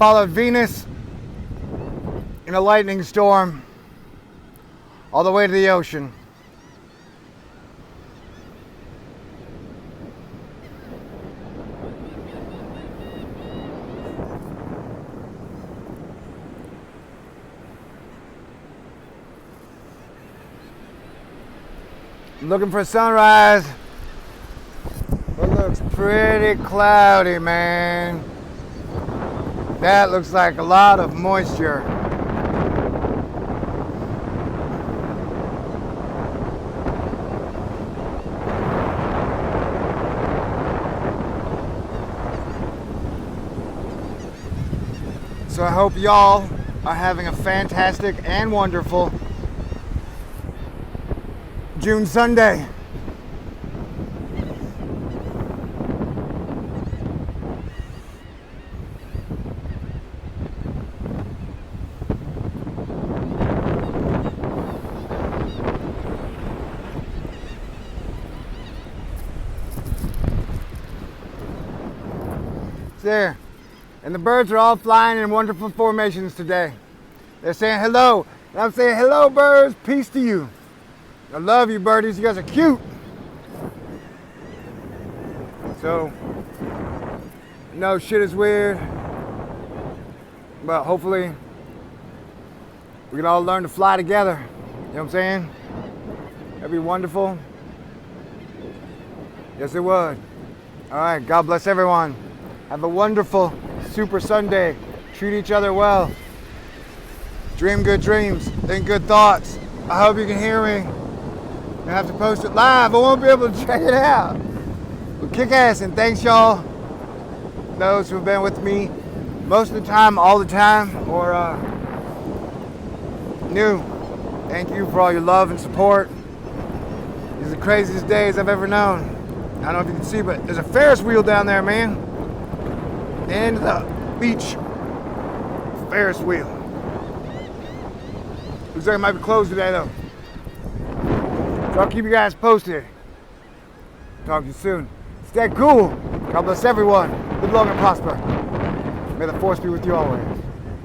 followed Venus in a lightning storm all the way to the ocean. Looking for sunrise. It looks pretty cloudy, man. That looks like a lot of moisture. So I hope y'all are having a fantastic and wonderful June Sunday. There. And the birds are all flying in wonderful formations today. They're saying hello. And I'm saying hello, birds. Peace to you. I love you, birdies. You guys are cute. So, no, shit is weird. But hopefully, we can all learn to fly together. You know what I'm saying? That'd be wonderful. Yes, it would. All right. God bless everyone. Have a wonderful Super Sunday. Treat each other well. Dream good dreams. Think good thoughts. I hope you can hear me. I have to post it live. I won't be able to check it out. But kick ass, and thanks y'all. Those who have been with me most of the time, all the time, or new. Thank you for all your love and support. These are the craziest days I've ever known. I don't know if you can see, but there's a Ferris wheel down there, man. And the beach. Ferris wheel. Looks like it might be closed today, though. So I'll keep you guys posted. Talk to you soon. Stay cool. God bless everyone. Live long and prosper. May the force be with you always.